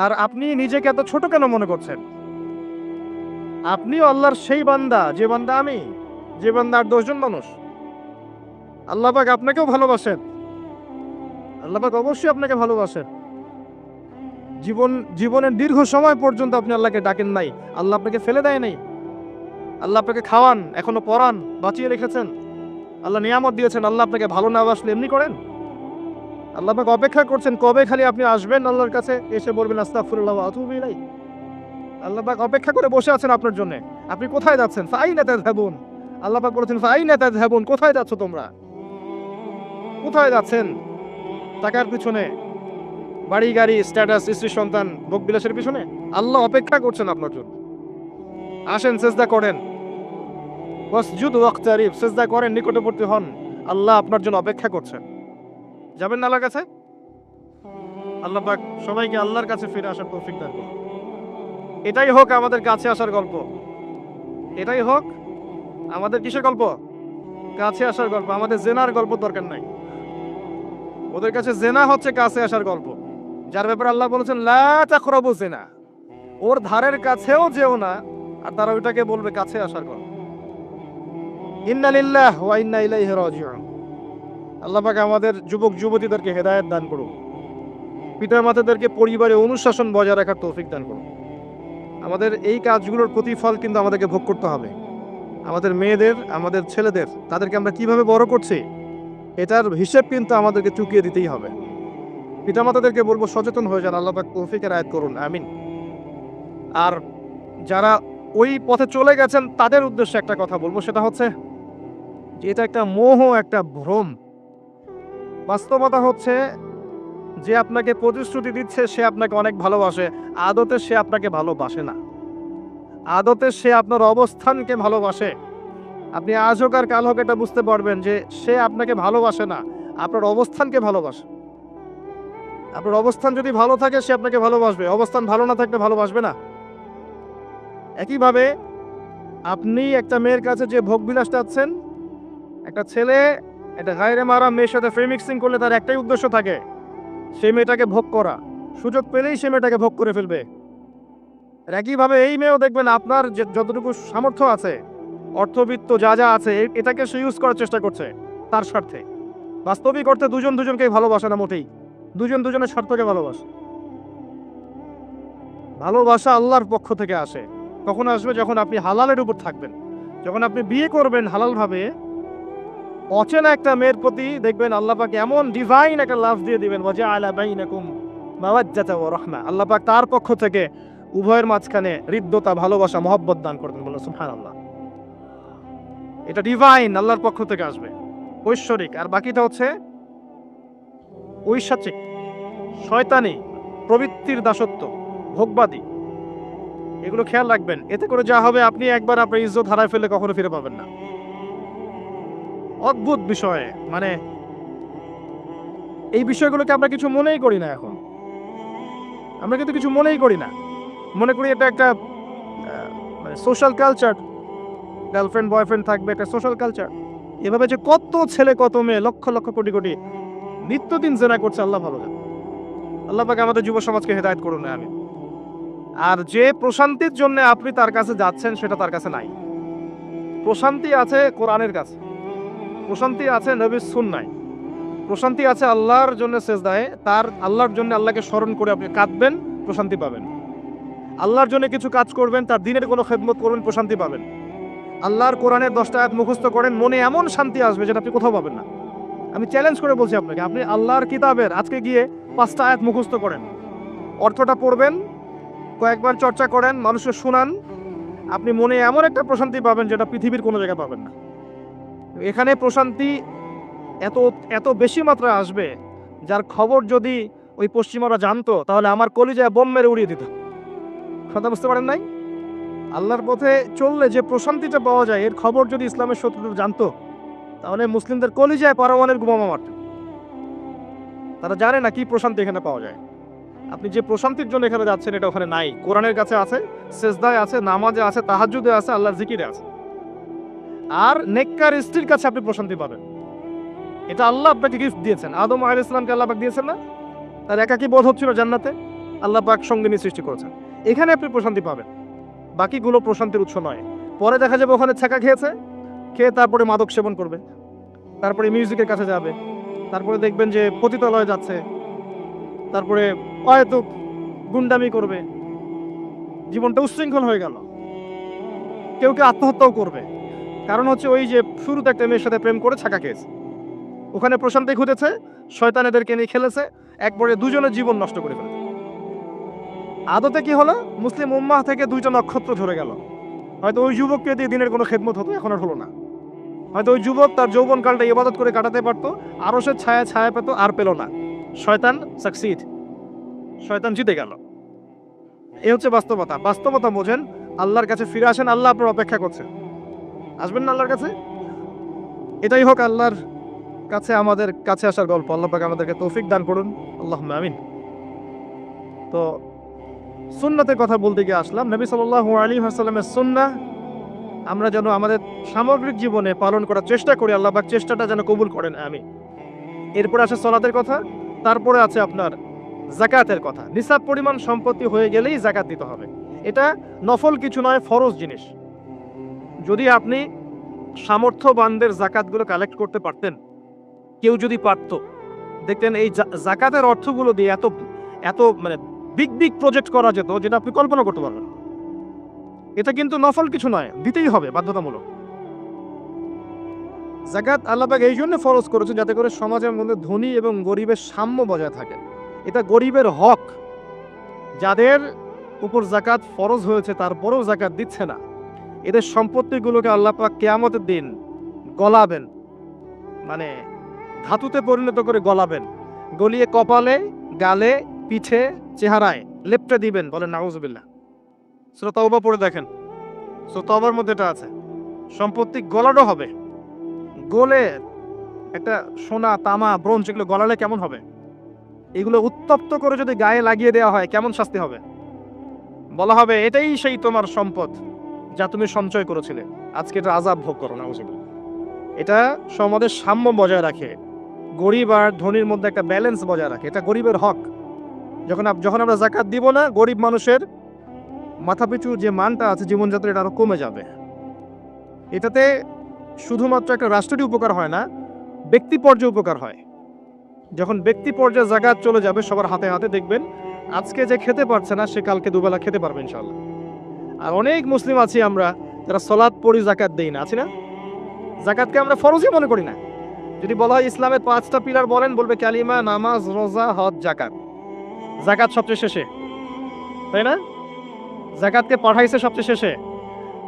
আর আপনি নিজেকে এত ছোট কেন মনে করছেন? আপনিও আল্লাহর সেই বান্দা, যে বান্দা আমি, যে বান্দা আর 10 জন মানুষ। আল্লাহ পাক আপনাকেও ভালোবাসেন। আল্লাহ পাক অবশ্যই আপনাকে ভালোবাসেন। জীবনের দীর্ঘ সময় পর্যন্ত আপনি আল্লাহকে ডাকেন নাই। আল্লাহ আপনাকে ফেলে দেয় নাই। আল্লাহ আপনাকে খাওয়ান, এখনো পড়ান, বাঁচিয়ে রেখেছেন। আল্লাহ নিয়ামত দিয়েছেন। আল্লাহ আপনাকে ভালো না বাসলে এমনি করেন? আল্লাহ পাক অপেক্ষা করছেন কবে খালি আপনি আসবেন আল্লাহর কাছে, এসে বলবেন আস্তাগফিরুল্লাহ ওয়া আতুবু ইলাইহি। আল্লাহ পাক অপেক্ষা করে বসে আছেন আপনার জন্য। আপনি কোথায় যাচ্ছেন? ফাআইনা তাযহাবুন। আল্লাহ পাক বলেছেন ফাআইনা তাযহাবুন, কোথায় যাচ্ছ তোমরা? কোথায় যাচ্ছেন? টাকার পিছনে, বাড়ি গাড়ি, স্ট্যাটাস, স্ত্রী সন্তান, ভোগ বিলাসের পিছনে? আল্লাহ অপেক্ষা করছেন আপনার জন্য। আসেন সেজদা করেন, ওয়াসজুদ ওয়াকতারিব, সেজদা করেন, নিকটবর্তী হন। আল্লাহ আপনার জন্য অপেক্ষা করছেন। যাবেন না আল্লাহর কাছে? আল্লাহ পাক সবাইকে আল্লাহর কাছে ফিরে আসার তৌফিক দান করুন। এটাই হোক আমাদের কাছে আসার গল্প। এটাই হোক আমাদের কিসের গল্প? কাছে আসার গল্প। আমাদের জেনার গল্প দরকার নাই। ওদের কাছে জেনা হচ্ছে কাছে আসার গল্প, যার ব্যাপারে আল্লাহ বলেছেন লা তাকরাবু জিনা। ওর ধারের কাছেও যেও না, আর তারা ওইটাকে বলবে কাছে আসার গল্প। ইন্না লিল্লাহি ওয়া ইন্না ইলাইহি রাজিউন। আল্লাহ পাক আমাদের যুবক যুবতীদেরকে হেদায়েত দান করুন। পিতামাতাদেরকে পরিবারে অনুশাসন বজায় রাখার তৌফিক দান করুন। আমাদের এই কাজগুলোর প্রতিফল কিন্তু আমাদেরকে ভোগ করতে হবে। আমাদের মেয়েদের, আমাদের ছেলেদের, তাদেরকে আমরা কিভাবে বড় করছি এটার হিসেব কিন্তু আমাদেরকে চুকিয়ে দিতেই হবে। পিতামাতাদেরকে বলবো সচেতন হয়ে যান। আল্লাহ পাক তৌফিকের আয়াত করুন, আমিন। আর যারা ওই পথে চলে গেছেন তাদের উদ্দেশ্যে একটা কথা বলবো, সেটা হচ্ছে যে এটা একটা মোহ, একটা ভ্রম। বাস্তবতা হচ্ছে যে আপনাকে প্রতিশ্রুতি দিচ্ছে সে আপনাকে অনেক ভালোবাসে, আদতে সে আপনাকে ভালোবাসে না। আদতে সে আপনার অবস্থানকে ভালোবাসে। আপনি আজ হোক আর কাল হোক এটা বুঝতে পারবেন যে সে আপনাকে ভালোবাসে না, আপনার অবস্থানকে ভালোবাসে। আপনার অবস্থান যদি ভালো থাকে সে আপনাকে ভালোবাসবে, অবস্থান ভালো না থাকলে ভালোবাসবে না। একইভাবে আপনি একটা মেয়ের কাছে যে ভোগবিলাস চাচ্ছেন, একটা ছেলে একটা গায়রে মারা মেয়ের সাথে ফ্রি মিক্সিং করলে তার একটাই উদ্দেশ্য থাকে, সেই মেয়েটাকে ভোগ করা। সুযোগ পেলেই সে মেয়েটাকে ভোগ করে ফেলবে। আর একইভাবে এই মেয়েও দেখবেন আপনার যে যতটুকু সামর্থ্য আছে, অর্থবিত্ত যা যা আছে, এটাকে সে ইউজ করার চেষ্টা করছে তার স্বার্থে। বাস্তবিক অর্থে দুজন দুজনকে ভালোবাসে না মোটেই। দুজন দুজনের স্বার্থকে ভালোবাসে। ভালোবাসা আল্লাহর পক্ষ থেকে আসে। কখন আসবে? যখন আপনি হালালের উপর থাকবেন, যখন আপনি বিয়ে করবেন হালালভাবে। অচেনা একটা মেয়ের প্রতি দেখবেন আল্লাহ পাক এমন ডিভাইন একটা লাভ দিয়ে দিবেন, ওয়াজআলা বাইনাকুম মাওয়াজ্জাতা ওয়া রাহমা। আল্লাহ পাক তার পক্ষ থেকে উভয়ের মাঝখানে হৃদ্যতা, ভালোবাসা, মহব্বত দান করবেন। বলে সুবহানাল্লাহ। এটা ডিভাইন, আল্লাহর পক্ষ থেকে আসবে, ঐশ্বরিক। আর বাকিটা হচ্ছে ঐশাচিক, শয়তানি, প্রবৃত্তির দাসত্ব, ভোগবাদী। এগুলো খেয়াল রাখবেন। এতে করে যা হবে, আপনি একবার আপনার ইজ্জত হারায় ফেলে কখনো ফিরে পাবেন না। অদ্ভুত বিষয়। মানে এই বিষয়গুলোকে আমরা কিছু মনেই করি না এখন। আমরা কিন্তু কিছু মনেই করি না। মনে করি এটা একটা মানে সোশ্যাল কালচার। গার্লফ্রেন্ড বয়ফ্রেন্ড থাকবে, একটা সোশ্যাল কালচার। এভাবে যে কত ছেলে কত মেয়ে, লক্ষ লক্ষ কোটি কোটি নিত্যদিন জেনা করছে, আল্লাহ ভালো জানে। আল্লাহ পাক আমাদের যুব সমাজকে হেদায়েত করুন, আমিন। আর যে প্রশান্তির জন্য আপনি তার কাছে যাচ্ছেন সেটা তার কাছে নাই। প্রশান্তি আছে কোরআনের কাছে, প্রশান্তি আছে নবীর সুন্নায়, প্রশান্তি আছে আল্লাহর জন্য সেজদায়। তার আল্লাহর জন্য আল্লাহকে স্মরণ করে আপনি কাঁদবেন, প্রশান্তি পাবেন। আল্লাহর জন্য কিছু কাজ করবেন, তার দিনের কোনো খেদমত করবেন, প্রশান্তি পাবেন। আল্লাহর কোরআনের 10টা আয়াত মুখস্থ করেন, মনে এমন শান্তি আসবে যেটা আপনি কোথাও পাবেন না। আমি চ্যালেঞ্জ করে বলছি আপনাকে, আপনি আল্লাহর কিতাবের আজকে গিয়ে 5টা আয়াত মুখস্থ করেন, অর্থটা পড়বেন, কয়েকবার চর্চা করেন, মানুষকে শোনান, আপনি মনে এমন একটা প্রশান্তি পাবেন যেটা পৃথিবীর কোনো জায়গায় পাবেন না। এখানে প্রশান্তি এত এত বেশি মাত্রায় আসবে, যার খবর যদি ওই পশ্চিমারা জানতো তাহলে আমার কলিজায় বোম মেরে উড়িয়ে দিত। কথা বুঝতে পারেন নাই? আল্লাহর পথে চললে যে প্রশান্তিটা পাওয়া যায়, এর খবর যদি ইসলামের শত্রুরা জানতো তাহলে মুসলিমদের কলিজায় পারমাণবিক বোমা মারত। তারা জানে না কি প্রশান্তি এখানে পাওয়া যায়। আপনি যে প্রশান্তির জন্য এখানে যাচ্ছেন এটা ওখানে নাই। কোরআনের কাছে আছে, সেজদায় আছে, নামাজে আছে, তাহাজ্জুদে আছে, আল্লাহর জিকিরে আছে। আর নেককার স্ত্রীর কাছে আপনি প্রশান্তি পাবেন। এটা আল্লাহ আপনাকে গিফট দিয়েছেন। আদম আলাইহিস সালামকে আল্লাহ পাক দিয়েছেন না? তার একাকী বোধ হচ্ছিল জান্নাতে, আল্লাহ পাক সঙ্গিনী সৃষ্টি করেছেন, এখানে আপনি প্রশান্তি পাবেন। বাকিগুলো প্রশান্তির উৎস নয়। পরে দেখা যাবে ওখানে ছাকা খেয়েছে, খেয়ে তারপরে মাদক সেবন করবে, তারপরে মিউজিকের কাছে যাবে, তারপরে দেখবেন যে পতিতালয়ে যাচ্ছে, তারপরে হয়তো গুন্ডামি করবে, জীবনটা উচ্ছৃঙ্খল হয়ে গেল। কেউ কেউ আত্মহত্যাও করবে, কারণ হচ্ছে ওই যে শুরুতে একটা মেয়ের সাথে প্রেম করে ছাকা খেয়েছে, ওখানে প্রশান্তি খুঁজেছে, শয়তান এদেরকে নিয়ে খেলেছে, একবারে দুজনের জীবন নষ্ট করে ফেলেছে। আদতে কি হলো, মুসলিম উম্মাহ থেকে দুইটা নক্ষত্র ধরে গেল। হয়তো ওই যুবককে দিয়ে দিনের কোনো খেদমত হতো, এখন আর হলো না। হয়তো ওই যুবক তার যৌবনকালটা ইবাদত করে কাটাতে পারতো, আরো সে ছায়া পেত, আর পেল না। শয়তান সাকসিড, শয়তান জিতে গেল। এই হচ্ছে বাস্তবতা। বাস্তবতা বোঝেন, আল্লাহর কাছে ফিরে আসেন, আল্লাহ আপনার অপেক্ষা করছেন। আসবেন না আল্লাহর কাছে? এটাই হোক আল্লাহর কাছে আমাদের কাছে আসার গল্প। আল্লাহ পাক আমাদেরকে তৌফিক দান করুন, আল্লাহুম্মা আমিন। তো সুন্নাতের কথা বলতে গিয়ে আসলাম। নবী সাল্লাল্লাহু আলাইহি ওয়াসাল্লামের সুন্নাহ আমরা যেন আমাদের সামগ্রিক জীবনে পালন করার চেষ্টা করি, আল্লাহ পাক চেষ্টাটা যেন কবুল করেন, আমিন। এরপরে আছে সালাতের কথা, তারপরে আছে আপনার যাকাতের কথা। নিসাব পরিমাণ সম্পত্তি হয়ে গেলেই যাকাত দিতে হবে। এটা নফল কিছু নয়, ফরজ জিনিস। যদি আপনি সামর্থ্যবানদের যাকাতগুলো কালেক্ট করতে পারতেন, কেউ যদি পারত, দেখতেন এই যাকাতের অর্থগুলো দিয়ে এত এত মানে বিগ বিগ প্রজেক্ট করা যেত, যেটা আপনি কল্পনা করতে পারবেন। এটা কিন্তু নফল কিছু নয়, দিতেই হবে বাধ্যতামূলক। যাকাত আল্লাহ পাক এই জন্য ফরজ করেছেন যাতে করে সমাজের মধ্যে ধনী এবং গরিবের সাম্য বজায় থাকে। এটা গরিবের হক। যাদের উপর যাকাত ফরজ হয়েছে তারপরেও যাকাত দিচ্ছে না, এদের সম্পত্তিগুলোকে আল্লাহ পাক কিয়ামতের দিন গলাবেন, মানে ধাতুতে পরিণত করে গলাবেন, গলিয়ে কপালে, গালে, পিঠে, চেহারায় লেপটে দিবেন। বলেন নাউজুবিল্লাহ। সূরা তাওবা পড়ে দেখেন, সূরা তাওবার মধ্যে এটা আছে। সম্পত্তি গলানো হবে, গলে একটা সোনা, তামা, ব্রোঞ্জ এগুলো গলালে কেমন হবে? এগুলো উত্তপ্ত করে যদি গায়ে লাগিয়ে দেওয়া হয় কেমন শাস্তি হবে? বলা হবে এটাই সেই তোমার সম্পদ যা তুমি সঞ্চয় করেছিলে, আজকে এটা আযাব ভোগ করো। নাউজুবিল্লাহ। এটা সমাজের সাম্য বজায় রাখে, গরিব আর ধনীর মধ্যে একটা ব্যালেন্স বজায় রাখে। এটা গরিবের হক। যখন আমরা যাকাত দিব না, গরিব মানুষের মাথাপিছু যে মানটা আছে জীবনযাত্রা, এটা আরো কমে যাবে। এটাতে শুধুমাত্র একটা রাষ্ট্রেরই উপকার হয় না, ব্যক্তি পর্যায়ে উপকার হয়। যখন ব্যক্তি পর্যায়ে যাকাত চলে যাবে সবার হাতে হাতে, দেখবেন আজকে যে খেতে পারছে না সে কালকে দুবেলা খেতে পারবে ইনশাআল্লাহ। আর অনেক মুসলিম আছি আমরা যারা সালাত পড়ি, যাকাত দেই না, আছি না? যাকাতকে আমরা ফরজই মনে করি না। যদি বলা হয় ইসলামের 5টা পিলার বলেন, বলবে কালিমা, নামাজ, রোজা, হজ, যাকাত। যাকাত সবচেয়ে শেষে, তাই না? যাকাতকে পাঠাইছে সবচেয়ে শেষে,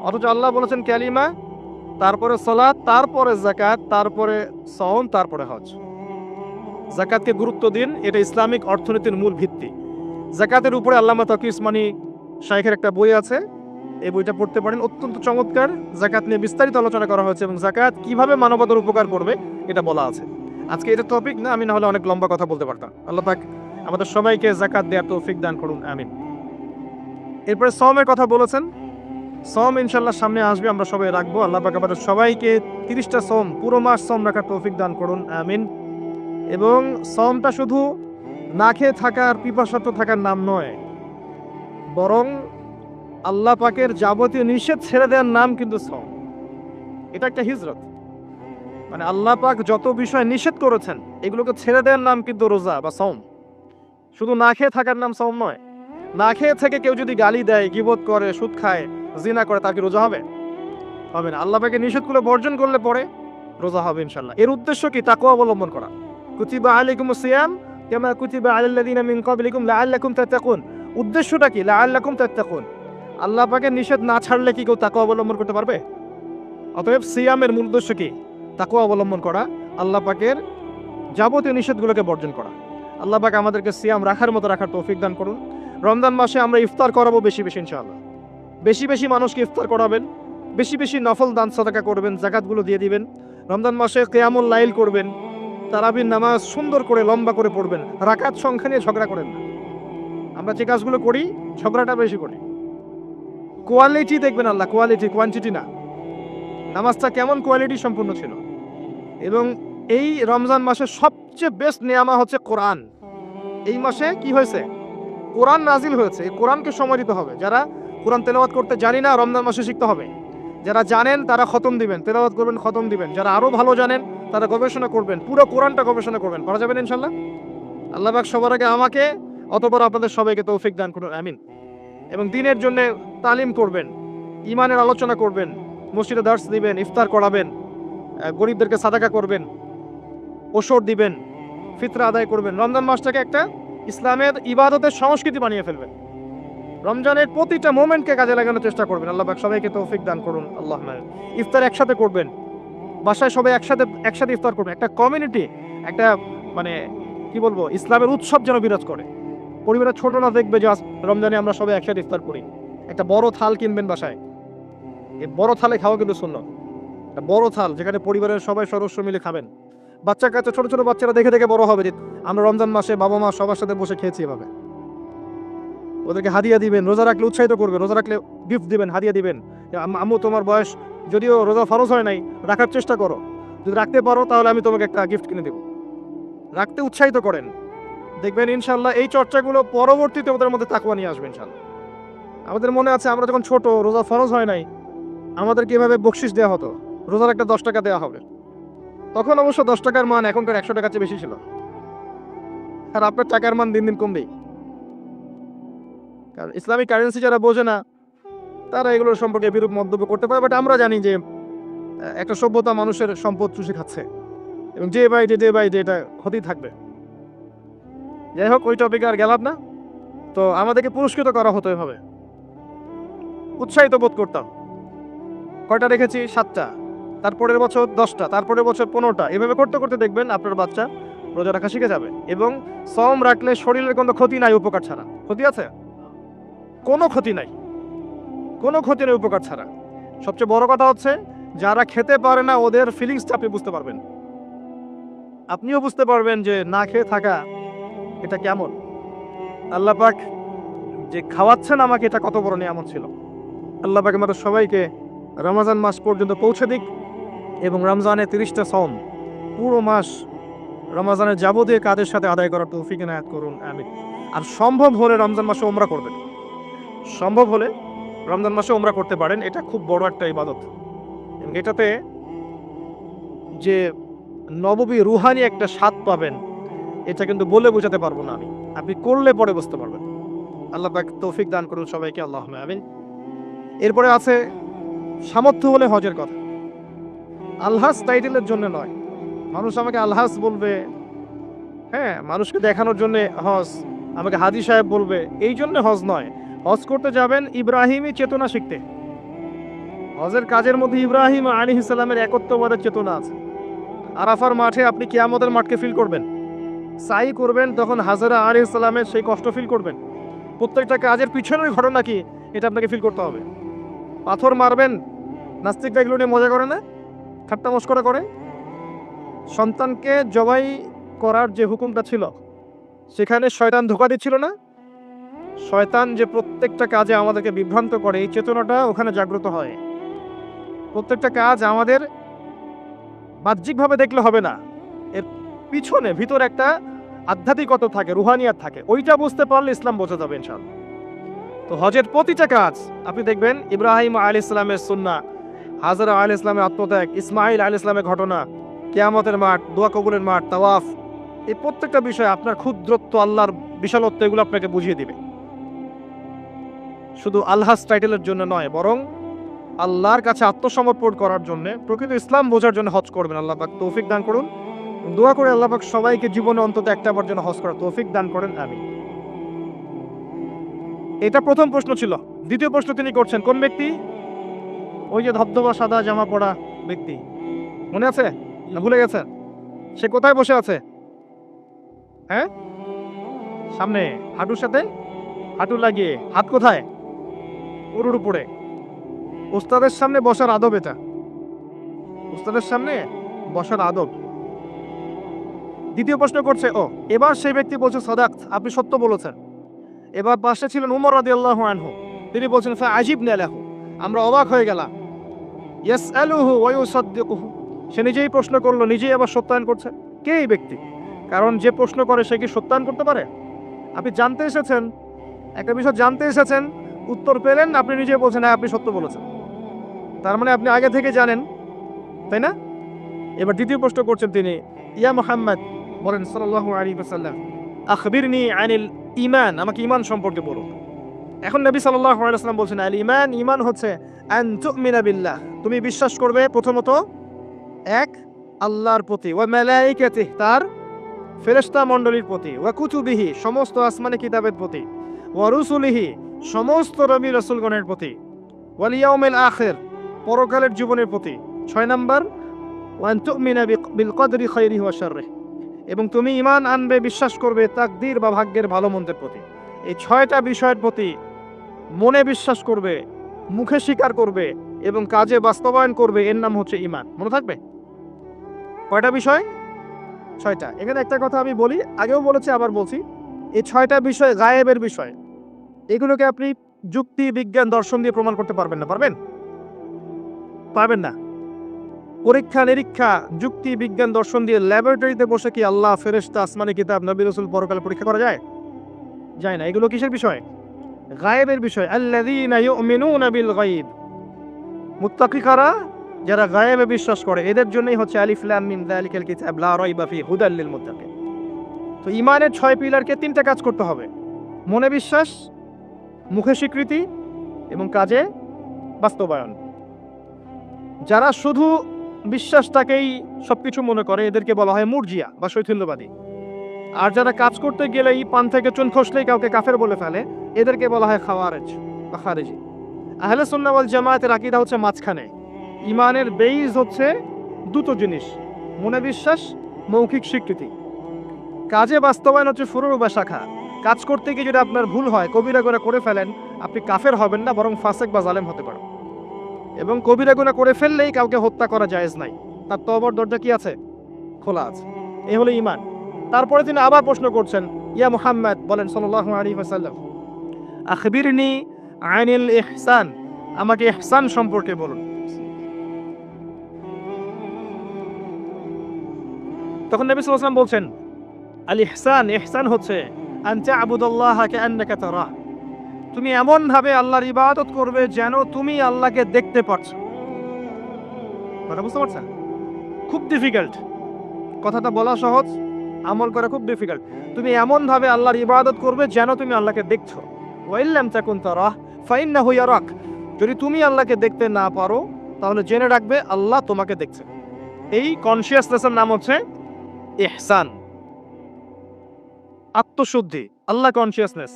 অথচ আল্লাহ বলেছেন কালিমা, তারপরে সালাত, তারপরে যাকাত, তারপরে সাওম, তারপরে হজ। যাকাতকে গুরুত্ব দিন, এটা ইসলামিক অর্থনীতির মূল ভিত্তি। যাকাতের উপরে আল্লামা তাকি উসমানী শাইখের একটা বই আছে, এই বইটা পড়তে পারেন, অত্যন্ত চমৎকার। যাকাত নিয়ে বিস্তারিত আলোচনা করা হয়েছে এবং যাকাত কিভাবে মানবতার উপকার করবে এটা বলা আছে। আজকে এটা টপিক না, আমি না হলে অনেক লম্বা কথা বলতে পারতাম। আল্লাহ পাক আমাদের সবাইকে যাকাত দেওয়ার তৌফিক দান করুন, আমিন। এরপরে সওমের কথা বলেছেন, সওম ইনশাআল্লাহ সামনে আসবে, আমরা সবাই রাখবো। আল্লাহ পাক আমাদের সবাইকে 30টা সওম, পুরো মাস সওম রাখার তৌফিক দান করুন, আমিন। এবং সওমটা শুধু না খেয়ে থাকার, পিপাসার্ত থাকার নাম নয়, বরং আল্লাহ পাকের যাবতীয় নিষেধ ছেড়ে দেওয়ার নাম কিন্তু সওম। এটা একটা হিজরত। মানে আল্লাহ পাক যত বিষয় নিষেধ করেছেন এগুলোকে ছেড়ে দেওয়ার নাম কিন্তু রোজা বা সওম। শুধু না খেয়ে থাকার নাম সওম নয়। না খেয়ে থেকে কেউ যদি গালি দেয়, গীবত করে, সুদ খায়, জিনা করে, তার কি রোজা হবে? হবে না। আল্লাহ পাকের নিষেধগুলো বর্জন করলে পরে রোজা হবে ইনশাআল্লাহ। এর উদ্দেশ্য কি? তাকওয়া অবলম্বন করা। কুতিবা আলাইকুমুস সিয়াম কামা কুতিবা আলাল্লাযিনা মিন ক্বাবলিকুম লাআল্লাকুম তাত্তাকুন। উদ্দেশ্যটা কি? লাআল্লাকুম তাত্তাকুন। আল্লাহ পাকের নিষেধ না ছাড়লে কি কেউ তাকওয়া অবলম্বন করতে পারবে? অতএব সিয়ামের মূল উদ্দেশ্য কি? তাকওয়া অবলম্বন করা, আল্লাহ পাকের যাবতীয় নিষেধগুলোকে বর্জন করা। আল্লাহ পাক আমাদেরকে সিয়াম রাখার মতো রাখার তৌফিক দান করুন। রমজান মাসে আমরা ইফতার করাবো বেশি বেশি ইনশাআল্লাহ। বেশি বেশি মানুষকে ইফতার করাবেন, বেশি বেশি নফল দান সাদাকা করবেন, যাকাতগুলো দিয়ে দিবেন। রমজান মাসে কিয়ামুল লাইল করবেন, তারাবির নামাজ সুন্দর করে লম্বা করে পড়বেন। রাকাত সংখ্যা নিয়ে ঝগড়া করেন না। আমরা যে কাজগুলো করি ঝগড়াটা বেশি করি। কোয়ালিটি দেখবেন আল্লাহ, কোয়ালিটি, কোয়ান্টিটি না। নামাজটা কেমন কোয়ালিটি সম্পূর্ণ ছিল। এবং এই রমজান মাসে সবচেয়ে বেস্ট নেয়ামা হচ্ছে কোরআন। এই মাসে কি হয়েছে? কোরআন নাজিল হয়েছে, এই কোরআনকে সময় দিতে হবে। যারা কোরআন তেলাওয়াত করতে জানি না, রমজান মাসে শিখতে হবে। যারা জানেন তারা খতম দিবেন, তেলাওয়াত করবেন, খতম দিবেন। যারা আরো ভালো জানেন তারা গবেষণা করবেন, পুরো কোরআনটা গবেষণা করবেন। করা যাবে না ইনশাল্লাহ? আল্লাহ পাক সবার আগে আমাকে, অতঃপর আপনাদের সবাইকে তৌফিক দান করুন, আমিন। এবং দিনের জন্য তালিম করবেন, ইমানের আলোচনা করবেন, মসজিদে দার্স দিবেন, ইফতার করাবেন, গরিবদেরকে সাদাকা করবেন, ওষুধ দিবেন, ফিতরা আদায় করবেন। রমজান মাসটাকে একটা ইসলামের ইবাদতের সংস্কৃতি বানিয়ে ফেলবেন। রমজানের প্রতিটা মোমেন্টকে কাজে লাগানোর চেষ্টা করবেন। আল্লাহ পাক সবাইকে তৌফিক দান করুন, আল্লাহ। ইফতার একসাথে করবেন, বাসায় সবাই একসাথে ইফতার করবেন। একটা কমিউনিটি, একটা মানে কি বলবো, ইসলামের উৎসব যেন বিরাজ করে। পরিবারের ছোটরা দেখবে যে রমজানে আমরা সবাই একসাথে ইফতার করি। একটা বড় থাল কিনবেন বাসায়, এই বড় থালে খাওয়া কিন্তু সুন্নাত। একটা বড় থাল যেখানে পরিবারের সবাই সদস্য মিলে খাবেন। বাচ্চা কাচ্চা, ছোট ছোট বাচ্চারা দেখে দেখে বড় হবে যে আমরা রমজান মাসে বাবা মা সবার সাথে বসে খেয়েছি এভাবে। ওদেরকে হাদিয়া দিবেন, রোজা রাখলে উৎসাহিত করবেন, রোজা রাখলে গিফট দিবেন, হাদিয়া দিবেন। আম্মু তোমার বয়স যদিও রোজা ফরজ হয় নাই, রাখার চেষ্টা করো, যদি রাখতে পারো তাহলে আমি তোমাকে একটা গিফট কিনে দেবো। রাখতে উৎসাহিত করেন, দেখবেন ইনশাল্লাহ এই চর্চাগুলো পরবর্তীতে ওদের মধ্যে তাকওয়া নিয়ে আসবে ইনশাল্লাহ। আমাদের মনে আছে আমরা যখন ছোট, রোজা ফরজ হয় নাই, আমাদের কিভাবে বকশিস দেওয়া হতো, রোজার একটা 10 টাকা দেওয়া হবে। তখন অবশ্য 10 টাকার মান এখনকার 100 টাকার চেয়ে বেশি ছিল। আর আপনার টাকার মান দিন দিন কমবেই, কারণ ইসলামিক কারেন্সি যারা বোঝে না তারা এগুলোর সম্পর্কে বিরূপ মন্তব্য করতে পারে। বাট আমরা জানি যে একটা সভ্যতা মানুষের সম্পদ চুষে খাচ্ছে, এবং ডে বাই ডে এটা ক্ষতি থাকবে। যাই হোক, ওই টপিকে আর গেলাম না। তো আমাদেরকে পুরস্কৃত করা হতো এভাবে, উৎসাহিত বোধ করতাম। কয়টা রেখেছি? 7টা, তারপরের বছর 10টা, তারপরের বছর 15টা। এভাবে করতে করতে দেখবেন আপনার বাচ্চা রোজা রাখা শিখে যাবে। এবং সওম রাখলে শরীরের কোনো ক্ষতি নাই উপকার ছাড়া। ক্ষতি আছে? কোনো ক্ষতি নাই, কোনো ক্ষতি নেই উপকার ছাড়া। সবচেয়ে বড় কথা হচ্ছে যারা খেতে পারে না ওদের ফিলিংসটা আপনি বুঝতে পারবেন। আপনিও বুঝতে পারবেন যে না খেয়ে থাকা এটা কেমন। আল্লাহ পাক যে খাওয়াচ্ছেন আমাকে, এটা কত বড় নিয়ামত ছিল। আল্লাহ পাক আমাদের সবাইকে রমজান মাস পর্যন্ত পৌঁছে দিক, এবং রমজানের 30টা সওম পুরো মাস রমজানের যাবতীয় কাজের সাথে আদায় করার তৌফিক এনায়েত করুন, আমিন। আর সম্ভব হলে রমজান মাসে উমরা করবেন, সম্ভব হলে রমজান মাসে উমরা করতে পারেন। এটা খুব বড় একটা ইবাদত, এবং এটাতে যে নববী রুহানি একটা স্বাদ পাবেন, এটা কিন্তু বলে বোঝাতে পারবো না আমি। আপনি করলে পরে বুঝতে পারবেন। আল্লাহ পাক তৌফিক দান করুন সবাইকে, আল্লাহুম্মা আমিন। এরপরে আছে সামর্থ্য হলে হজের কথা। আলহাজ টাইটেলের জন্য নয়, মানুষ আমাকে আলহাজ বলবে, হ্যাঁ, মানুষকে দেখানোর জন্য হজ, আমাকে হাজি সাহেব বলবে, এই জন্য হজ নয়। হজ করতে যাবেন ইব্রাহিমী চেতনা শিখতে। হজের কাজের মধ্যে ইব্রাহিম আলাইহিস সালামের একত্ববাদের চেতনা আছে। আরাফার মাঠে আপনি কিয়ামতের মাঠকে ফিল করবেন, সাই করবেন, তখন হাজরা আলাইহিস সালামের সেই কষ্ট ফিল করবেন। প্রত্যেকটা কাজের পিছনের ঘটনা কি এটা আপনাকে ফিল করতে হবে। পাথর মারবেন, নাস্তিকরা এগুলো নিয়ে মজা করে না, ঠাট্টা মস্করা করে। সন্তানকে জবাই করার যে হুকুমটা ছিল, সেখানে শয়তান ধোঁকা দিচ্ছিল না? শয়তান যে প্রত্যেকটা কাজে আমাদেরকে বিভ্রান্ত করে, এই চেতনাটা ওখানে জাগ্রত হয়। প্রত্যেকটা কাজ আমাদের বাহ্যিকভাবে দেখলে হবে না, এর পিছনে ভিতরে একটা আধ্যাত্মিকতা থাকে, রুহানিয়াত থাকে। ওইটা বুঝতে পারলে ইসলাম বোঝা যাবে ইনশাআল্লাহ। তো হজের প্রতিটা কাজ আপনি দেখবেন ইব্রাহিম আলাইহিস সালামের সুন্নাহ, হাজরা আলাইহিস সালামের আত্মত্যাগ, ইসমাইল আলাইহিস সালামের ঘটনা, কিয়ামতের মাঠ, দোয়া কবুলের মাঠ, তাওয়াফ, এই প্রত্যেকটা বিষয় আপনার ক্ষুদ্রত্ব, আল্লাহর বিশালত্ব, এগুলো আপনাকে বুঝিয়ে দিবে। শুধু আলহাজ টাইটেলের জন্য নয়, বরং আল্লাহর কাছে আত্মসমর্পণ করার জন্য, প্রকৃত ইসলাম বোঝার জন্য হজ করবেন। আল্লাহ পাক তৌফিক দান করুন। দোয়া করে আল্লাহ পাক সবাইকে জীবনে অন্তত একটাবার যেন হজ করার তৌফিক দান করেন, আমিন। এটা প্রথম প্রশ্ন ছিল। দ্বিতীয় প্রশ্ন তিনি করছেন, কোন ব্যক্তি? ওই যে ধবধবা সাদা জামা পরা ব্যক্তি, মনে আছে না ভুলে গেছেন? সে কোথায় বসে আছে? হ্যাঁ, সামনে, হাঁটুর সাথে হাঁটু লাগিয়ে, হাত কোথায়? উরুর উপরে। উস্তাদের সামনে বসার আদব এটা, উস্তাদের সামনে বসার আদব। দ্বিতীয় প্রশ্ন করছে, এবার সেই ব্যক্তি বলছে সাদাক্ত, আপনি সত্য বলেছেন। এবার পাশে ছিলেন উমর রাদিয়াল্লাহু আনহু, তিনি বলছেন ফাআজিবনা লাহু, আমরা অবাক হয়ে গেলাম। ইয়াসআলুহু ওয়া ইউসাদ্দিকুহু, সে নিজেই প্রশ্ন করলো, নিজেই আবার সত্যায়ন করছে। কে এই ব্যক্তি? কারণ যে প্রশ্ন করে সে কি সত্যায়ন করতে পারে? আপনি জানতে এসেছেন একটা বিষয় জানতে এসেছেন, উত্তর পেলেন, আপনি নিজে বলছেন হ্যাঁ আপনি সত্য বলেছেন, তার মানে আপনি আগে থেকে জানেন, তাই না? এবার দ্বিতীয় প্রশ্ন করছেন তিনি, ইয়া মুহাম্মদ, বলেন সাল্লাল্লাহু আলাইহি ওয়াসাল্লাম, আখবিরনি আনিল ঈমান, আমাকে ঈমান সম্পর্কে বলুন। এখন নবী সাল্লাল্লাহু আলাইহি ওয়াসাল্লাম বলছেন আল ঈমান, ঈমান হচ্ছে আন তুমিনা বিল্লাহ, তুমি বিশ্বাস করবে প্রথমত এক আল্লাহর প্রতি, ওয়া মালাইকাতিহি, তার ফেরেশতা মণ্ডলীর প্রতি, ওয়া কুতুবিহি, সমস্ত আসমানি কিতাবের প্রতি, ওয়া রুসুলিহি, সমস্ত নবী রাসূলগণের প্রতি, ওয়াল ইয়াউমিল আখির, পরকালের জীবনের প্রতি। 6 নাম্বার ওয়া আন তুমিনা বিল কদরি খাইরিহি ওয়া শাররিহি, এবং তুমি ঈমান আনবে, বিশ্বাস করবে তাকদীর বা ভাগ্যের ভালো মন্দের প্রতি। এই 6টা বিষয়ের প্রতি মনে বিশ্বাস করবে, মুখে স্বীকার করবে এবং কাজে বাস্তবায়ন করবে, এর নাম হচ্ছে ঈমান। মনে থাকবে? কয়টা বিষয়? 6টা। এখানে একটা কথা আমি বলি, আগেও বলেছি আবার বলছি, এই 6টা বিষয় গায়েবের বিষয়। এগুলোকে আপনি যুক্তি, বিজ্ঞান, দর্শন দিয়ে প্রমাণ করতে পারবেন না। পারবেন? পারবেন না। পরীক্ষা নিরীক্ষা, যুক্তি, বিজ্ঞান, দর্শন দিয়ে ল্যাবরেটরিতে বসে কি আল্লাহ, ফেরেশতা, আসমানি কিতাব, নবী রাসূল, পরকাল পরীক্ষা করা যায়? যায় না। এগুলো কিসের বিষয়? গায়েবের বিষয়। আল্লাযীনা ইউমিনুনা বিল গায়ব, মুত্তাকি কারা? যারা গায়েবে বিশ্বাস করে, এদের জন্যই হচ্ছে আলিফ লাম মিম যালিকাল কিতাব লা রাইবা ফি হুদাল লিল মুত্তাকিন। তো ঈমানের 6 পিলারকে 3টা কাজ করতে হবে: মনে বিশ্বাস, মুখে স্বীকৃতি এবং কাজে বাস্তবায়ন। যারা শুধু বিশ্বাসটাকেই সবকিছু মনে করে, এদেরকে বলা হয় মুরজিয়া বা শৈথিল্যবাদী। আর যারা কাজ করতে গেলেই পান থেকে চুন খসলেই কাউকে কাফের বলে ফেলে, এদেরকে বলা হয় খাওয়ারেজ বা খারেজি। আহলে সুন্নাহ ওয়াল জামায়াতের আকীদা হচ্ছে মাঝখানে। ঈমানের বেইস হচ্ছে দুটো জিনিস: মনে বিশ্বাস, মৌখিক স্বীকৃতি। কাজে বাস্তবায়ন হচ্ছে ফুরু বা শাখা। কাজ করতে গিয়ে যদি আপনার ভুল হয়, কবিরা গুনাহ করে ফেলেন, আপনি কাফের হবেন না, বরং ফাসেক বা জালেম হতে পারেন। এবং কবিরা গুনাহ করে ফেললেই কাউকে হত্যা করা জায়েজ নাই, তার তওবার দরজা কি আছে? খোলা আছে। এই হলো ঈমান। তারপরে তিনি আবার প্রশ্ন করছেন, ইয়া মুহাম্মদ, বলেন সাল্লাল্লাহু আলাইহি ওয়াসাল্লাম, আখবিরনি আনিল ইহসান, আমাকে ইহসান সম্পর্কে বলুন। তখন নবী সাল্লাল্লাহু আলাইহি ওয়াসাল্লাম বলছেন, আল ইহসান, ইহসান হচ্ছে আন তা'বুদাল্লাহা কাআন্নাকা তারাহ, তুমি এমন ভাবে আল্লাহর ইবাদত করবে যেন তুমি আল্লাহকে দেখতে পাচ্ছ। কথা বুঝতে পারছেন? খুব ডিফিকাল্ট। কথাটা বলা সহজ, আমল করা খুব ডিফিকাল্ট। তুমি এমন ভাবে আল্লাহর ইবাদত করবে যেন তুমি আল্লাহকে দেখছো। ওয়া ইল্লাম তাকুন তারাহ ফাইন্নাহু ইয়ারাক, যদি তুমি আল্লাহকে দেখতে না পারো তাহলে জেনে রাখবে আল্লাহ তোমাকে দেখছে। এই কনসিয়াসনেসের নাম হচ্ছে ইহসান, আত্মশুদ্ধি, আল্লাহ কনসিয়াসনেস।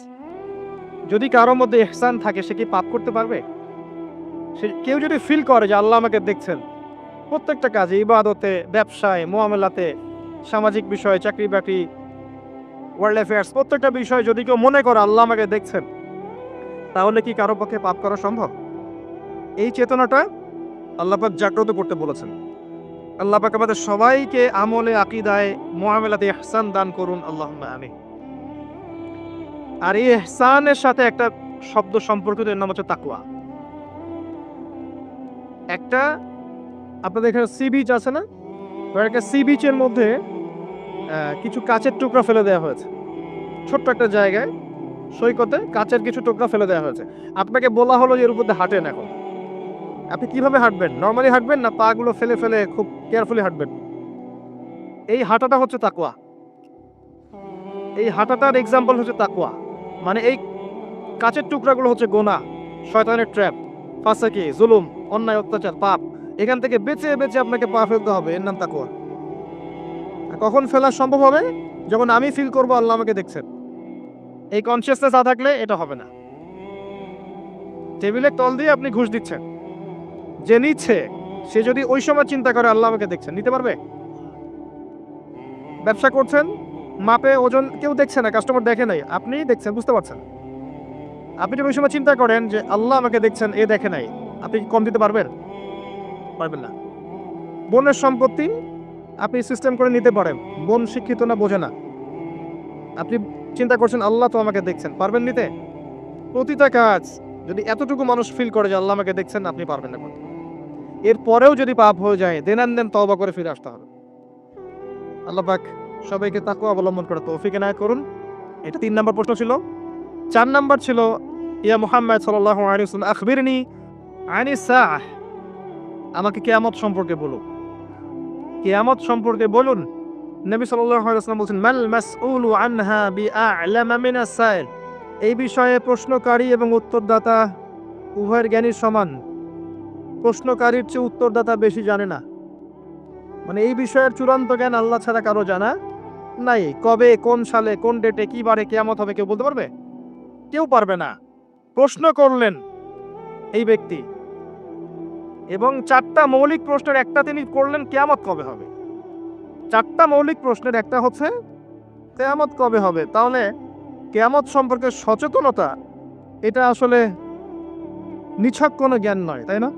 যদি কারোর মধ্যে ইহসান থাকে, সে কি পাপ করতে পারবে? কেউ যদি ফিল করে যে আল্লাহ আমাকে দেখছেন, প্রত্যেকটা কাজে, ইবাদতে, ব্যবসায়, মুআমালাতে, সামাজিক বিষয়ে, চাকরি বাকরি, ওয়ার্ল্ড অ্যাফেয়ার্স, প্রত্যেকটা বিষয়ে যদি কেউ মনে করে আল্লাহ আমাকে দেখছেন, তাহলে কি কারো পক্ষে পাপ করা সম্ভব? এই চেতনাটা আল্লাহ পাক জাগ্রত করতে বলেছেন। আল্লাহ পাক আমাদের সবাইকে আমলে, আকীদায়, মুআমালাতে ইহসান দান করুন, আল্লাহুম্মা আমিন। আর এই ইহসানের সাথে একটা শব্দ সম্পর্কিত, এর নাম হচ্ছে তাকওয়া। একটা আপনাদের এখানে সি বিচ আছে না? একটা সি বিচের মধ্যে কিছু কাচের টুকরা ফেলে দেওয়া হয়েছে। ছোট্ট একটা জায়গায় সৈকতে কাচের কিছু টুকরা ফেলে দেওয়া হয়েছে। আপনাকে বলা হলো যে এর উপর দিয়ে হাঁটেন। এখন আপনি কিভাবে হাঁটবেন? নর্মালি হাঁটবেন না পা গুলো ফেলে ফেলে খুব কেয়ারফুলি হাঁটবেন? এই হাঁটাটা হচ্ছে তাকওয়া। এই হাঁটাটার এক্সাম্পল হচ্ছে তাকওয়া। মানে এই কাচের টুকরাগুলো হচ্ছে গুনাহ, শয়তানের ট্র্যাপ, ফাসাকি, জুলুম, অন্যায়, অত্যাচার, পাপ। এখান থেকে বেঁচে বেঁচে আপনাকে পা ফেলতে হবে, এর নাম তাকওয়া। কখন ফেলা সম্ভব হবে? যখন আমি ফিল করবো আল্লাহ আমাকে দেখছেন। এই কনসিয়াসনেস না থাকলে এটা হবে না। টেবিলের তল দিয়ে আপনি ঘুষ দিচ্ছেন, যে নিচ্ছে সে যদি ওই সময় চিন্তা করে আল্লাহ আমাকে দেখছেন, নিতে পারবে? ব্যবসা করছেন, মাপে ওজন কেউ দেখছে না, কাস্টমার দেখে নাই, আপনি দেখছেন, বুঝতে পারছেন। আপনি যদি ওই সময় চিন্তা করেন যে আল্লাহ আমাকে দেখছেন, এ দেখে নাই, আপনি কম দিতে পারবেন? পারবেন না। বোনের সম্পত্তি আপনি সিস্টেম করে নিতে পারেন, বোন শিক্ষিত না, বোঝে না, আপনি চিন্তা করছেন আল্লাহ তো আমাকে দেখছেন, পারবেন নিতে? প্রতিটা কাজ যদি এতটুকু মানুষ ফিল করে যে আল্লাহ আমাকে দেখছেন, আপনি পারবেন না করতে। এরপরেও যদি পাপ হয়ে যায়, দেন তওবা করে ফিরে আসতে হবে। আল্লাহ পাক সবাইকে তাকওয়া অবলম্বন করে তৌফিক এনায়েত করুন। এটা 3 নম্বর প্রশ্ন ছিল। 4 নাম্বার ছিল ইয়া মুহাম্মদ সাল্লাল্লাহু আলাইহি ওয়াসাল্লাম আখবিরনি আনিস সাআহ, আমাকে কিয়ামত সম্পর্কে বলুন, কিয়ামত সম্পর্কে বলুন। নবী সাল্লাল্লাহু আলাইহি ওয়াসাল্লাম বলেন মাল মাসউলু আনহা বিআ'লামা মিনাস সাইল, এই বিষয়ে প্রশ্নকারী এবং উত্তরদাতা উভয়ের জ্ঞানীর সমান। প্রশ্নকারীর চেয়ে উত্তরদাতা বেশি জানে না, মানে এই বিষয়ের চূড়ান্ত জ্ঞান আল্লাহ ছাড়া কারো জানা নাই। কবে, কোন সালে, কোন ডেটে, কি বারে কিয়ামত হবে কেউ বলতে পারবে? কেউ পারবে না। প্রশ্ন করলেন এই ব্যক্তি, এবং 4টা মৌলিক প্রশ্নের একটা তিনি করলেন কিয়ামত কবে হবে। 4টা মৌলিক প্রশ্নের একটা হচ্ছে কিয়ামত কবে হবে। তাহলে কিয়ামত সম্পর্কে সচেতনতা এটা আসলে নিছক কোনো জ্ঞান নয়, তাই না?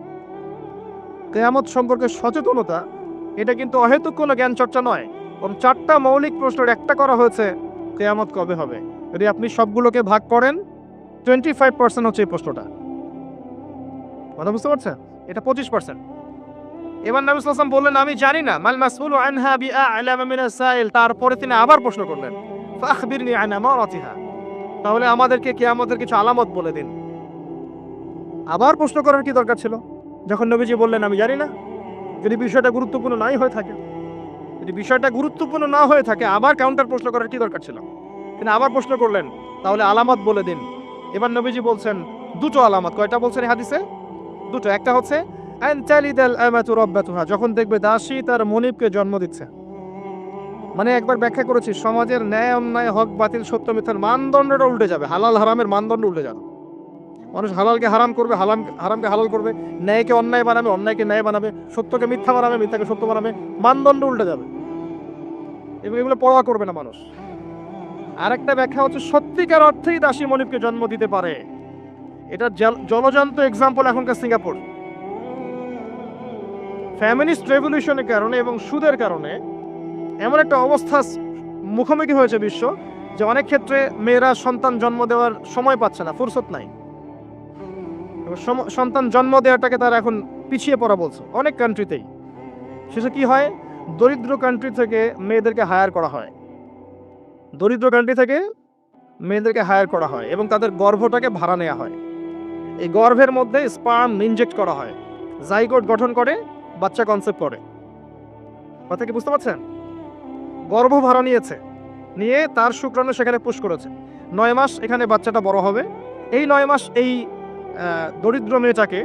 কিয়ামত সম্পর্কে সচেতনতা এটা কিন্তু অহেতুক কোনো জ্ঞান চর্চা নয়। কারণ 4টা মৌলিক প্রশ্নের একটা করা হয়েছে কিয়ামত কবে হবে। যদি আপনি সবগুলোকে ভাগ করেন 25% হচ্ছে এই প্রশ্নটা। কথা বুঝতে পারছেন? এটা 25%। এবার নবী সাল্লাল্লাহু আলাইহি ওয়াসাল্লাম বললেন আমি জানি না, মাল মাসউলু আনহা বিআ'লামা মিনাস সাইল। তারপরে তিনি আবার প্রশ্ন করলেন ফাখবিরনি আন আমারাতিহা, তাহলে আমাদেরকে কিয়ামতের কিছু আলামত বলে দিন। আবার প্রশ্ন করার কি দরকার ছিল যখন নবীজি বললেন আমি জানি না? যদি বিষয়টা গুরুত্বপূর্ণ নাই হয়ে থাকে, যদি বিষয়টা গুরুত্বপূর্ণ না হয়ে থাকে আবার কাউন্টার প্রশ্ন করার কি দরকার ছিল? তিনি আবার প্রশ্ন করলেন তাহলে আলামত বলে দিন। এবার নবীজি বলছেন 2টো আলামত। কয়টা বলছেন হাদিসে? 2টো। একটা হচ্ছে আন তালিদাল আমাতু রাব্বাতুহা, যখন দেখবে দাসী তার মনিবকে জন্ম দিচ্ছে। মানে একবার ব্যাখ্যা করেছি, সমাজের ন্যায় অন্যায়, হক বাতিল, সত্য মিথ্যার মানদণ্ডটা উল্টে যাবে, হালাল হারামের মানদণ্ড উল্টে যাবে। মানুষ হালালকে হারাম করবে, হারামকে হালাল করবে, ন্যায়কে অন্যায় বানাবে, অন্যায়কে ন্যায় বানাবে, সত্যকে মিথ্যা বানাবে, মিথ্যাকে সত্য বানাবে, মানদণ্ড উল্টে যাবে এবং এগুলো পরোয়া করবে না মানুষ। আরেকটা ব্যাখ্যা হচ্ছে সত্যিকার অর্থেই দাসী মনিবকে জন্ম দিতে পারে। এটা জলজান্ত এক্সাম্পল এখনকার সিঙ্গাপুর। ফ্যামিনিস্ট রেভলিউশনের কারণে এবং সুদের কারণে এমন একটা অবস্থা মুখোমুখি হয়েছে বিশ্ব যে অনেক ক্ষেত্রে মেয়েরা সন্তান জন্ম দেওয়ার সময় পাচ্ছে না, ফুরসত নাই। সন্তান জন্ম দেওয়াটাকে তারা এখন পিছিয়ে পড়া বলছে অনেক কান্ট্রিতেই। শেষে কি হয়, দরিদ্র কান্ট্রি থেকে মেয়েদেরকে হায়ার করা হয়, দরিদ্র কান্ট্রি থেকে মেয়েদেরকে হায়ার করা হয় এবং তাদের গর্ভটাকে ভাড়া নেওয়া হয়। এই গর্ভের মধ্যে স্পার্ম ইনজেক্ট করা হয়, জাইগোট গঠন করে, বাচ্চা কনসেপ্ট করে। কথা কি বুঝতে পারছেন? গর্ভ ভাড়া নিয়েছে, নিয়ে তার শুক্রাণু সেখানে পুশ করেছে। 9 মাস এখানে বাচ্চাটা বড় হবে। এই 9 মাস এই দরিদ্র মেয়েটাকে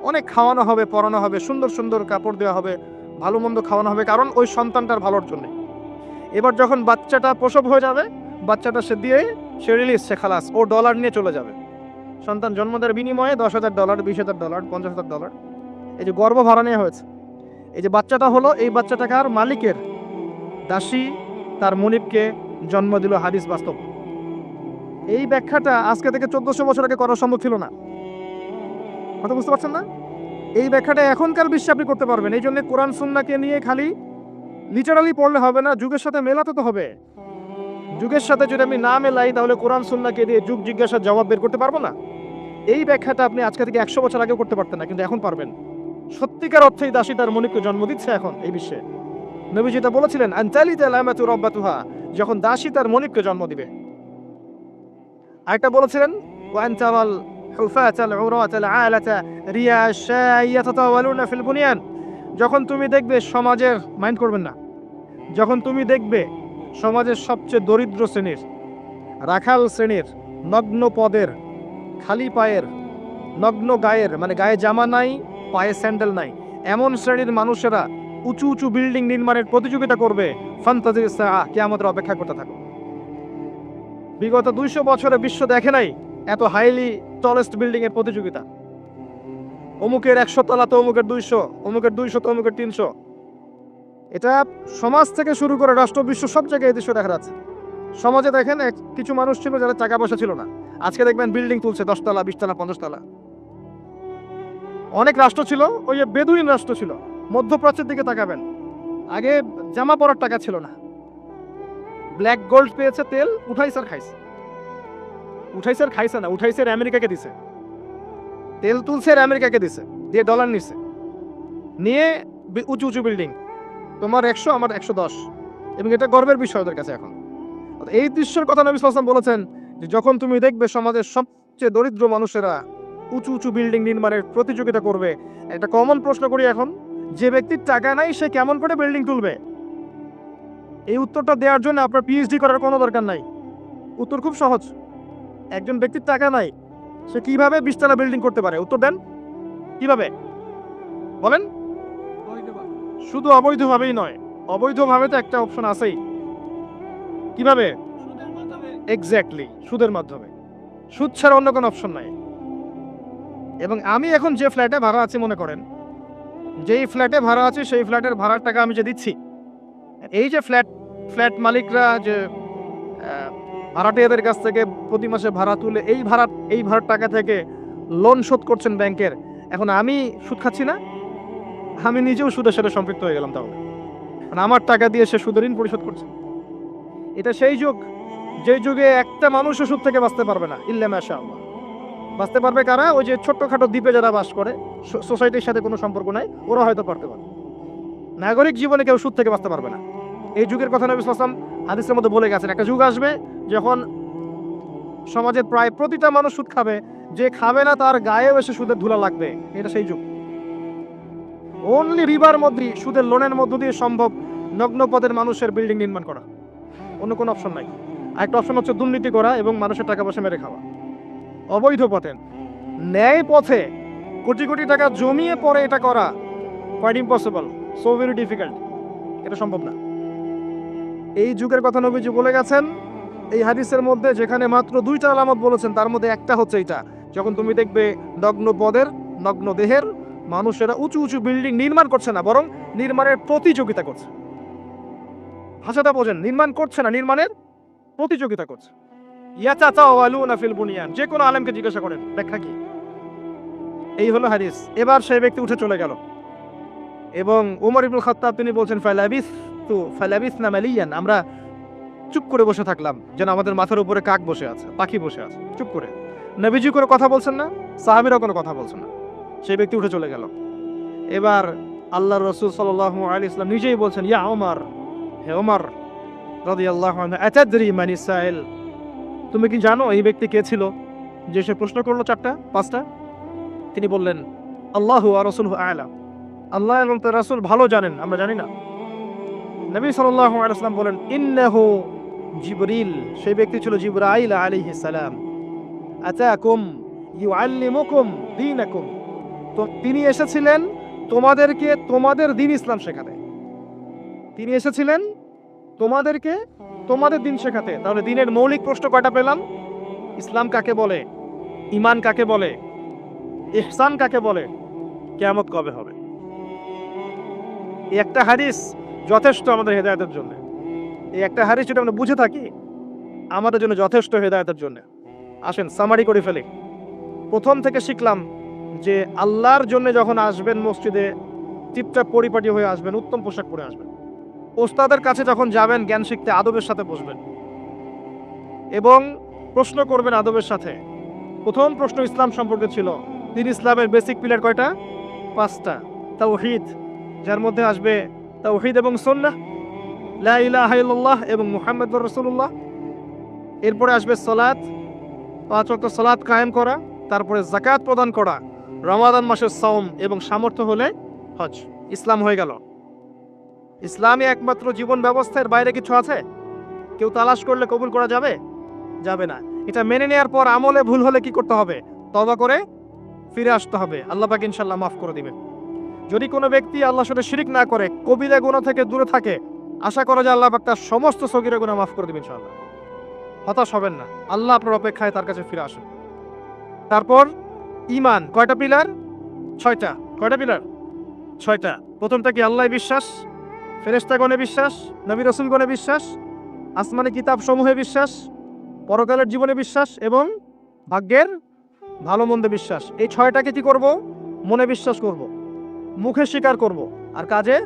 অনেক খাওয়ানো হবে, পড়ানো হবে, সুন্দর সুন্দর কাপড় দেওয়া হবে, ভালো মন্দ খাওয়ানো হবে, কারণ ওই সন্তানটার ভালোর জন্য। এবার যখন বাচ্চাটা প্রসব হয়ে যাবে, বাচ্চাটা সে রিলিজ, সে খালাস, ও ডলার নিয়ে চলে যাবে। সন্তান জন্ম দেওয়ার বিনিময়ে $10,000, $20,000, $50,000, এই যে গর্ভ ভাড়া নেওয়া হয়েছে। এই যে বাচ্চাটা হলো, এই বাচ্চাটাকার মালিকের, দাসী তার মনিবকে জন্ম দিল। হাদিস বাস্তব। এই ব্যাখ্যাটা আজকে থেকে 1400 বছর আগে করা সম্ভব ছিল না। কথা বুঝতে পারছেন না? এই ব্যাখ্যাটা এখনকার বিশ্বে আপনি করতে পারবেন। এই জন্য কোরআন সুন্নাহকে নিয়ে খালি লিটারালি পড়লে হবে না, যুগের সাথে মেলাতে তো হবে। যুগের সাথে যদি আমি না মেলাই তাহলে কোরআন সুন্নাহকে দিয়ে যুগ জিজ্ঞাসার জবাব বের করতে পারবো না। এই ব্যাখ্যাটা আপনি আজকে থেকে 100 বছর আগেও করতে পারতেন না, কিন্তু এখন পারবেন। সত্যিকার অর্থেই দাসী তার মনিবকে জন্ম দিচ্ছে এখন এই বিশ্বে। নবীজি তা বলেছিলেন আনতালিদাল আমাতু রাব্বাতুহা, যখন দাসী তার মনিবকে জন্ম দিবে। আরেকটা বলেছিলেন ওয়ান তারাল হুফাতাল উরাতাল আলাতা রিয়াশা ইয়াতাতাওয়ালুনা ফিল বুনিয়ান, যখন তুমি দেখবে সমাজের, মাইন্ড করবেন না, যখন তুমি দেখবে সমাজের সবচেয়ে দরিদ্র শ্রেণীর, রাখাল শ্রেণীর, নগ্ন পদের, খালি পায়ের, নগ্ন গায়ের, মানে গায়ে জামা নাই, পায়ে স্যান্ডেল নাই, এমন শ্রেণীর মানুষেরা উঁচু উঁচু বিল্ডিং নির্মাণের প্রতিযোগিতা করবে, ফান্তাজির সাআহ, কিয়ামতের অপেক্ষা করতে থাকো। বিগত 200 বছরে বিশ্ব দেখে নাই এত হাইলি টলেস্ট বিল্ডিং এর প্রতিযোগিতা। অমুকের 100 তলা তো অমুকের 200, অমুকের 200 তো অমুকের 300। এটা সমাজ থেকে শুরু করে রাষ্ট্র, বিশ্ব সব জায়গায় এই দৃশ্য দেখা যাচ্ছে। সমাজে দেখেন কিছু মানুষ ছিল যারা টাকা পয়সা ছিল না, আজকে দেখবেন বিল্ডিং তুলছে 10 তলা, 20 তলা, 50 তলা। অনেক রাষ্ট্র ছিল, ওই যে বেদুইন রাষ্ট্র ছিল, মধ্যপ্রাচ্যের দিকে তাকাবেন, আগে জামা পরার টাকা ছিল না, ব্ল্যাক গোল্ড পেয়েছে, তেল উঠাইছে আর খাইছে। উঠাইছে আর খাইছে না, উঠাইছে আর আমেরিকাকে দিছে, তেল তুলছে আর আমেরিকাকে দিছে, দিয়ে ডলার নিছে, নিয়ে উঁচু উঁচু বিল্ডিং, তোমার 100 আমার 110, এবং এটা গর্বের বিষয় ওদের কাছে এখন। এই দৃশ্যের কথা নবী সাল্লাল্লাহু আলাইহি ওয়াসাল্লাম বলেছেন যে যখন তুমি দেখবে সমাজের সবচেয়ে দরিদ্র মানুষেরা উঁচু উঁচু বিল্ডিং নির্মাণের প্রতিযোগিতা করবে, একটা কমন প্রশ্ন করি এখন, যে ব্যক্তির টাকা নাই সে কেমন করে বিল্ডিং তুলবে? এই উত্তরটা দেওয়ার জন্য আপনার পিএইচডি করার কোনো দরকার নাই। উত্তর খুব সহজ। একজন ব্যক্তির টাকা নাই, সে কিভাবে 20 তলা বিল্ডিং করতে পারে? উত্তর দেন, কিভাবে বলেন? শুধু অবৈধভাবেই নয়, অবৈধভাবে তো একটা অপশন আছেই। কিভাবে? এক্স্যাক্টলি, সুদের মাধ্যমে। সুদ ছাড়া অন্য কোনো অপশন নাই। এবং আমি এখন যে ফ্ল্যাটে ভাড়া আছি, মনে করেন যেই ফ্ল্যাটে ভাড়া আছে সেই ফ্ল্যাটের ভাড়ার টাকা আমি যে দিচ্ছি, এই যে ফ্ল্যাট মালিকরা যে ভাড়াটিয়াদের কাছ থেকে প্রতি মাসে ভাড়া তুলে এই ভাড়ার টাকা থেকে লোন শোধ করছেন ব্যাংকের, এখন আমি সুদ খাচ্ছি না? আমি নিজেও সুদের সাথে সম্পৃক্ত হয়ে গেলাম। তাহলে মানে আমার টাকা দিয়ে সে সুদের ঋণ পরিশোধ করছে। এটা সেই যুগ, যে যুগে একটা মানুষও সুদ থেকে বাঁচতে পারবে না, ইল্লা মাশাআল্লাহ। বাঁচতে পারবে কারা? ওই যে ছোট্টখাটো দ্বীপে যারা বাস করে, সোসাইটির সাথে কোনো সম্পর্ক নাই, ওরা হয়তো পারতে পারে। নাগরিক জীবনে কেউ সুদ থেকে বাঁচতে পারবে না। এই যুগের কথা নবী সাল্লাল্লাহু আলাইহি ওয়াসাল্লাম হাদিসের মধ্যে বলে গেছেন, একটা যুগ আসবে যখন সমাজের প্রায় প্রতিটা মানুষ সুদ খাবে, যে খাবে না তার গায়েও এসে সুদের ধুলা লাগবে। এটা সেই যুগ। অনলি রিবার মধ্যে, সুদের লোনের মধ্য দিয়ে সম্ভব নগ্ন পদের মানুষের বিল্ডিং নির্মাণ করা, অন্য কোনো অপশন নাই। আরেকটা অপশন হচ্ছে দুর্নীতি করা এবং মানুষের টাকা পয়সা মেরে খাওয়া। অবৈধ পথে, ন্যায় পথে কোটি কোটি টাকা জমিয়ে পরে এটা করা quite impossible, so very difficult. এটা সম্ভব না। এই যুগের কথা নবীজি বলে গেছেন এই হাদিসের মধ্যে, যেখানে মাত্র 2টা আলামত বলেছেন, তার মধ্যে একটা হচ্ছে এটা, যখন তুমি দেখবে নগ্ন পদের, নগ্ন দেহের মানুষেরা উঁচু উঁচু বিল্ডিং নির্মাণ করছে না, বরং নির্মাণের প্রতিযোগিতা করছে। ভাষাটা বোঝেন, নির্মাণ করছে না, নির্মাণের প্রতিযোগিতা করছে। ইয়াতাতাওয়ালুনা ফিল বুনিয়ান, যে কোনো আলেমকে জিজ্ঞাসা করেন ব্যাখ্যা কি। এই হলো হাদিস। এবার সেই ব্যক্তি উঠে চলে গেল এবং ওমর ইবনুল খাত্তাব তিনি বলছেন, ফালাবিসনা মালিয়ান, আমরা চুপ করে বসে থাকলাম, যেন আমাদের মাথার উপরে কাক বসে আছে, পাখি বসে আছে, চুপ করে। নবীজি কোনো কথা বলছেন না, সাহাবীরা কোনো কথা বলছেন না। সেই ব্যক্তি উঠে চলে গেল। এবার আল্লাহর রাসূল সাল্লাল্লাহু আলাইহি ওয়াসাল্লাম নিজেই বলছেন, ইয়া ওমর, হে ওমর রাদিয়াল্লাহু আনহু, আতাদরি মানিস সাইল, তুমি কি জানো এই ব্যক্তি কে ছিল যে সে প্রশ্ন করলো 5টা? তিনি বললেন, আল্লাহু ওয়া রাসূলুহু আ'লাম, আল্লাহ এবং তার রাসূল ভালো জানেন, আমরা জানি না। নবী সাল্লাল্লাহু আলাইহি ওয়াসাল্লাম বলেন, ইন্নাহু জিবরিল, সেই ব্যক্তি ছিল জিবরাইল আলাইহিস সালাম, আতাকুম ইউআল্লিমুকুম দীনাকুম, তো তিনি এসেছিলেন তোমাদেরকে তোমাদের দ্বীন ইসলাম শেখাতে। তিনি এসেছিলেন তোমাদেরকে তোমাদের দ্বীন শেখাতে। তাহলে দ্বীনের মৌলিক প্রশ্ন কয়টা পেলাম? ইসলাম কাকে বলে, ঈমান কাকে বলে, ইহসান কাকে বলে, কিয়ামত কবে হবে। এই একটা হাদিস যথেষ্ট আমাদের হেদায়েতের জন্য। এই একটা হাদিস যদি আমরা বুঝে থাকি, আমাদের জন্য যথেষ্ট হেদায়েতের জন্য। আসেন সামারি করে ফেলি। প্রথম থেকে শিখলাম যে আল্লাহর জন্য যখন আসবেন মসজিদে, টিপটাপ পরিপাটি হয়ে আসবেন, উত্তম পোশাক পরে আসবেন। ওস্তাদের কাছে যখন যাবেন জ্ঞান শিখতে, আদবের সাথে বসবেন এবং প্রশ্ন করবেন আদবের সাথে। প্রথম প্রশ্ন ইসলাম সম্পর্কে ছিল। দিন ইসলামের বেসিক পিলার কয়টা? 5টা। তাওহীদ, যার মধ্যে আসবে তাওহীদ এবং সুন্নাহ, লা ইলাহা ইল্লাল্লাহ এবং মুহাম্মাদুর রাসূলুল্লাহ। এরপরে আসবে সালাত, 5 ওয়াক্ত সালাত কায়েম করা, তারপরে যাকাত প্রদান করা, রমাদান মাসের সাওম এবং সামর্থ্য হলে হজ। ইসলাম হয়ে গেল। ইসলামী একমাত্র জীবন ব্যবস্থার বাইরে কিছু আছে? কেউ তালাশ করলে কবুল করা যাবে? যাবে না। এটা মেনে নেওয়ার পর আমলে ভুল হলে কি করতে হবে? তওবা করে ফিরে আসতে হবে। আল্লাহ পাক ইনশাআল্লাহ মাফ করে দিবেন। যদি কোনো ব্যক্তি আল্লাহর সাথে শিরিক না করে, কবিরা গুনাহ থেকে দূরে থাকে, আশা করা যায় আল্লাহ পাক তার সমস্ত সগীরা গুনাহ মাফ করে দিবেন ইনশাআল্লাহ। হতাশ হবেন না, আল্লাহ আপনার অপেক্ষায়, তার কাছে ফিরে আসুন। তারপর ঈমান, কয়টা পিলার? 6টা। কয়টা পিলার? 6টা। প্রথমটা কি? আল্লাহ বিশ্বাস, ফেরেশতাগণে বিশ্বাস, নবী রাসূলগণে বিশ্বাস, আসমানি কিতাব সমূহে বিশ্বাস, পরকালের জীবনে বিশ্বাস এবং ভাগ্যের ভালো মন্দে বিশ্বাস। এই 6টাকে কি করব? মনে বিশ্বাস করব, মুখে স্বীকার করব, আর কাজে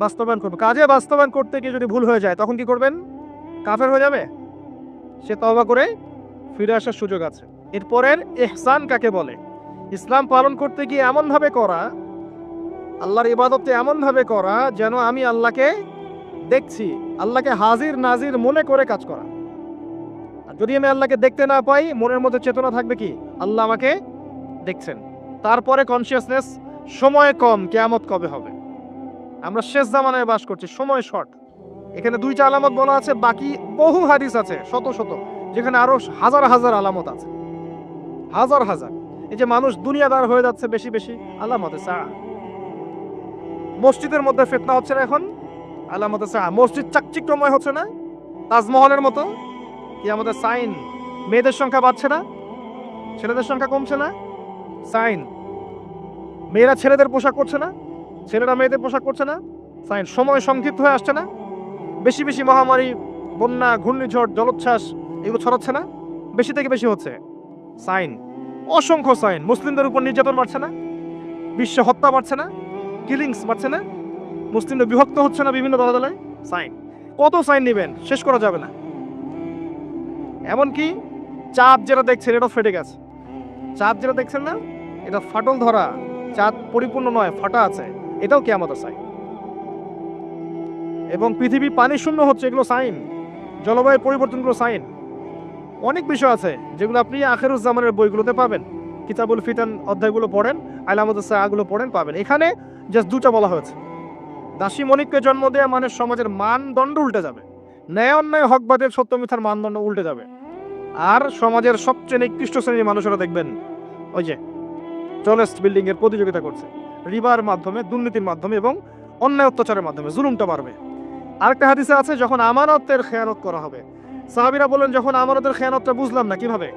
বাস্তবায়ন করব। কাজে বাস্তবায়ন করতে গিয়ে যদি ভুল হয়ে যায়, তখন কি করবেন? কাফের হয়ে যাবে? সে তওবা করে ফিরে আসার সুযোগ আছে। এরপরের ইহসান কাকে বলে? ইসলাম পালন করতে গিয়ে এমনভাবে করা, আল্লাহর ইবাদতে এমনভাবে করা যেন আমি আল্লাহকে দেখছি, আল্লাহকে হাজির নাজির মনে করে কাজ করা। আর যদি আমি আল্লাহকে দেখতে না পাই, মনের মধ্যে চেতনা থাকবে কি আল্লাহ আমাকে দেখছেন। তারপরে কনসিয়াসনেস, সময় কম, কিয়ামত কবে হবে। আমরা শেষ জামানায় বাস করছি, সময় শর্ট। এখানে 2টা আলামত বলা আছে, বাকি বহু হাদিস আছে শত শত, যেখানে আরো হাজার হাজার আলামত আছে, হাজার হাজার। এই যে মানুষ দুনিয়াদার হয়ে যাচ্ছে বেশি বেশি, আলামতে সা। মসজিদের মধ্যে ফিতনা হচ্ছে না এখন, আলামতে সা। মসজিদ চাকচিক্যময় হচ্ছে না তাজমহলের মতো, কি আমাদের সাইন। মেয়েদের সংখ্যা বাড়ছে না, ছেলেদের সংখ্যা কমছে না, সাইন। মেয়েরা ছেলেদের পোশাক করছে না, ছেলেরা মেয়েদের পোশাক করছে না, সাইন। সময় সংক্ষিপ্ত হয়ে আসছে না, বেশি বেশি মহামারী, বন্যা, ঘূর্ণিঝড়, জলোচ্ছ্বাস এগুলো ছড়াচ্ছে না, বেশি থেকে বেশি হচ্ছে, সাইন। অসংখ্য সাইন। মুসলিমদের উপর নির্যাতন বাড়ছে না, বিশ্ব হত্যা বাড়ছে না, কিলিংস বাড়ছে না, মুসলিমদের বিভক্ত হচ্ছে না বিভিন্ন দলে দলে, সাইন। কত সাইন নেবেন, শেষ করা যাবে না। এমনকি চাঁদ যেটা দেখছেন এটাও ফেটে গেছে। চাঁদ যেটা দেখছেন না, এটা ফাটল ধরা, চাঁদ পরিপূর্ণ নয়, ফাটা আছে, এটাও কিয়ামতের সাইন। এবং পৃথিবী পানি শূন্য হচ্ছে, এগুলো সাইন। জলবায়ুর পরিবর্তনগুলো সাইন। অনেক বিষয় আছে যেগুলো আপনি আখিরুজ্জামানের বইগুলোতে পাবেন। কিতাবুল ফিতান অধ্যায়গুলো পড়েন, আলামতুস সাআগুলো পড়েন, পাবেন। এখানে জাস্ট 2টা বলা হয়েছে। দাসী মনিককে জন্ম দেওয়া মানে সমাজের মানদণ্ড উল্টে যাবে, ন্যায় অন্যায় হকবাদের সত্য মিথ্যার মানদণ্ড উল্টে যাবে। আর সমাজের সবচেয়ে নিকৃষ্ট শ্রেণীর মানুষেরা দেখবেন ওই যে টলেস্ট বিল্ডিং এর প্রতিযোগিতা করছে, রিবার মাধ্যমে, দুর্নীতির মাধ্যমে এবং অন্যায় অত্যাচারের মাধ্যমে জুলুমটা বাড়বে। আরেকটা হাদিসে আছে, যখন আমানতের খেয়ানত করা হবে, সাহাবীরা বললেন যখন আমানতের খেয়ানতটা বুঝলাম না কিভাবে।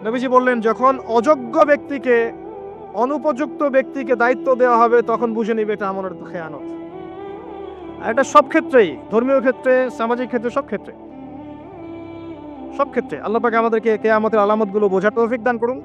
নবীজি বললেন যখন অযোগ্য ব্যক্তিকে, অনুপযুক্ত ব্যক্তিকে দায়িত্ব দেওয়া হবে তখন বুঝে নিবে এটা আমানতের খেয়ানত। আর এটা সব ক্ষেত্রেই, ধর্মীয় ক্ষেত্রে, সামাজিক ক্ষেত্রে, সব ক্ষেত্রে, সব ক্ষেত্রে। আল্লাহ পাক আমাদেরকে কিয়ামতের আলামতগুলো বোঝার তৌফিক দান করুন।